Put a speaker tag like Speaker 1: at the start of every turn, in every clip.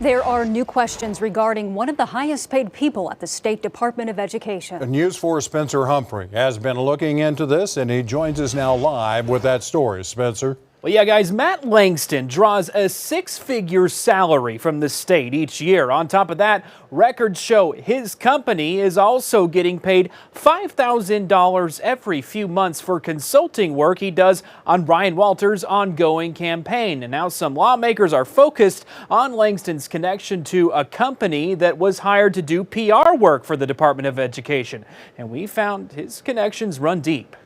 Speaker 1: There are new questions regarding one of the highest paid people at the State Department of Education.
Speaker 2: News 4's Spencer Humphrey has been looking into this, and he joins us now live with that story. Spencer.
Speaker 3: Well, yeah, guys, Matt Langston draws a six-figure salary from the state each year. On top of that, records show his company is also getting paid $5,000 every few months for consulting work he does on Ryan Walters' ongoing campaign. And now some lawmakers are focused on Langston's connection to a company that was hired to do PR work for the Department of Education. And we found his connections run deep.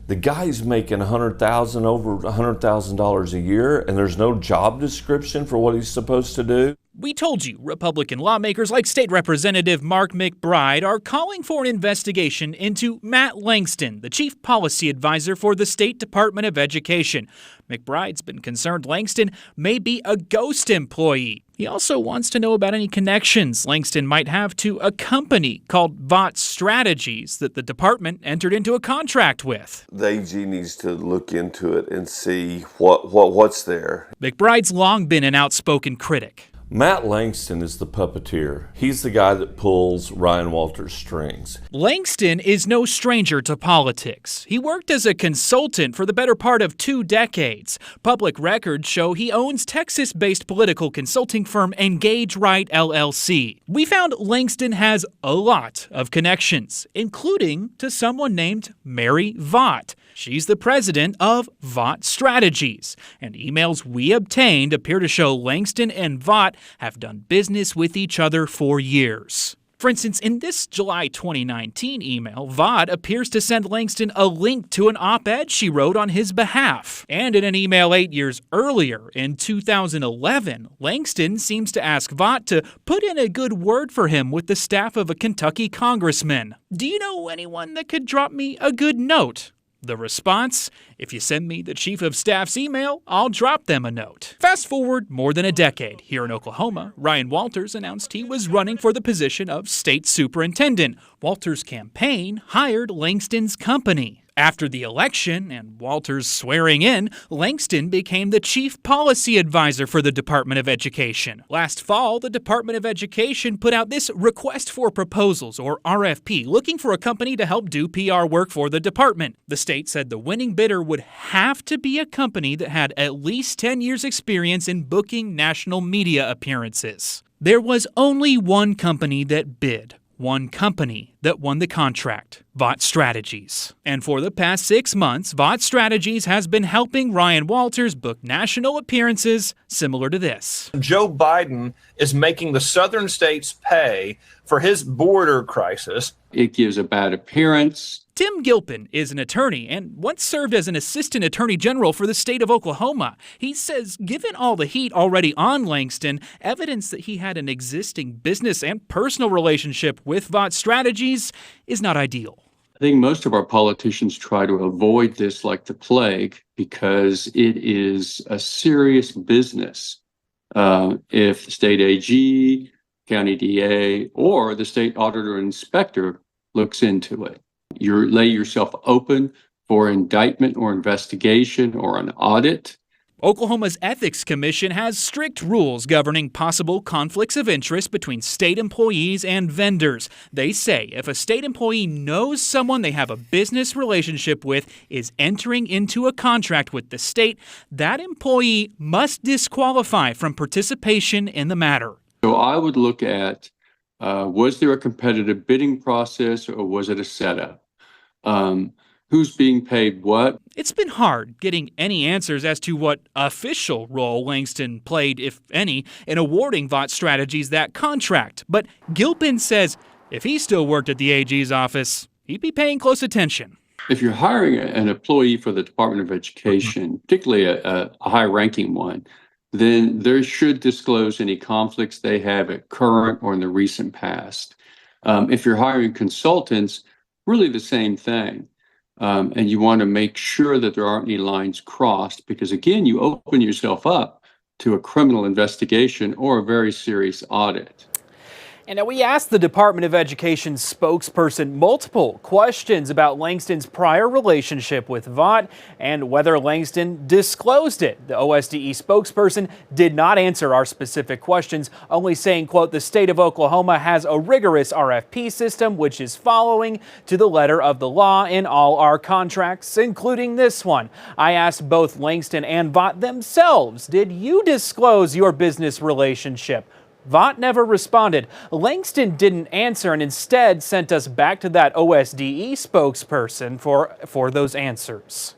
Speaker 4: The guy's making over $100,000 a year, and there's no job description for what he's supposed to do.
Speaker 3: We told you Republican lawmakers like State Representative Mark McBride are calling for an investigation into Matt Langston, the chief policy advisor for the State Department of Education. McBride's been concerned Langston may be a ghost employee. He also wants to know about any connections Langston might have to a company called Vought Strategies that the department entered into a contract with.
Speaker 5: The AG needs to look into it and see what's there.
Speaker 3: McBride's long been an outspoken critic.
Speaker 4: Matt Langston is the puppeteer. He's the guy that pulls Ryan Walters' strings.
Speaker 3: Langston is no stranger to politics. He worked as a consultant for the better part of 2 decades. Public records show he owns Texas-based political consulting firm Engage Right LLC. We found Langston has a lot of connections, including to someone named Mary Vought. She's the president of Vought Strategies, and emails we obtained appear to show Langston and Vought have done business with each other for years. For instance, in this July 2019 email, Vought appears to send Langston a link to an op-ed she wrote on his behalf. And in an email 8 years earlier, in 2011, Langston seems to ask Vought to put in a good word for him with the staff of a Kentucky congressman. Do you know anyone that could drop me a good note? The response? If you send me the chief of staff's email, I'll drop them a note. Fast forward more than a decade. Here in Oklahoma, Ryan Walters announced he was running for the position of state superintendent. Walters' campaign hired Langston's company. After the election and Walters' swearing in, Langston became the chief policy advisor for the Department of Education. Last fall, the Department of Education put out this request for proposals, or RFP, looking for a company to help do PR work for the department. The state said the winning bidder would have to be a company that had at least 10 years' experience in booking national media appearances. There was only one company that bid. One company that won the contract, Vought Strategies. And for the past 6 months, Vought Strategies has been helping Ryan Walters book national appearances similar to this.
Speaker 6: Joe Biden is making the southern states pay for his border crisis.
Speaker 7: It gives a bad appearance.
Speaker 3: Tim Gilpin is an attorney and once served as an assistant attorney general for the state of Oklahoma. He says given all the heat already on Langston, evidence that he had an existing business and personal relationship with Vought Strategies is not ideal.
Speaker 7: I think most of our politicians try to avoid this like the plague because it is a serious business. If the state AG, county DA, or the state auditor and inspector looks into it, you lay yourself open for indictment or investigation or an audit.
Speaker 3: Oklahoma's Ethics Commission has strict rules governing possible conflicts of interest between state employees and vendors. They say if a state employee knows someone they have a business relationship with is entering into a contract with the state, that employee must disqualify from participation in the matter.
Speaker 7: So I would look at was there a competitive bidding process or was it a setup? Who's being paid what?
Speaker 3: It's been hard getting any answers as to what official role Langston played, if any, in awarding Vought Strategies that contract. But Gilpin says if he still worked at the AG's office, he'd be paying close attention.
Speaker 7: If you're hiring an employee for the Department of Education, particularly a high-ranking one, then they should disclose any conflicts they have at current or in the recent past. If you're hiring consultants, really the same thing. And you want to make sure that there aren't any lines crossed because, again, you open yourself up to a criminal investigation or a very serious audit.
Speaker 3: And now we asked the Department of Education spokesperson multiple questions about Langston's prior relationship with Vaught and whether Langston disclosed it. The OSDE spokesperson did not answer our specific questions, only saying, quote, the state of Oklahoma has a rigorous RFP system which is following to the letter of the law in all our contracts, including this one. I asked both Langston and Vaught themselves, did you disclose your business relationship? Vaught never responded. Langston didn't answer and instead sent us back to that OSDE spokesperson for those answers.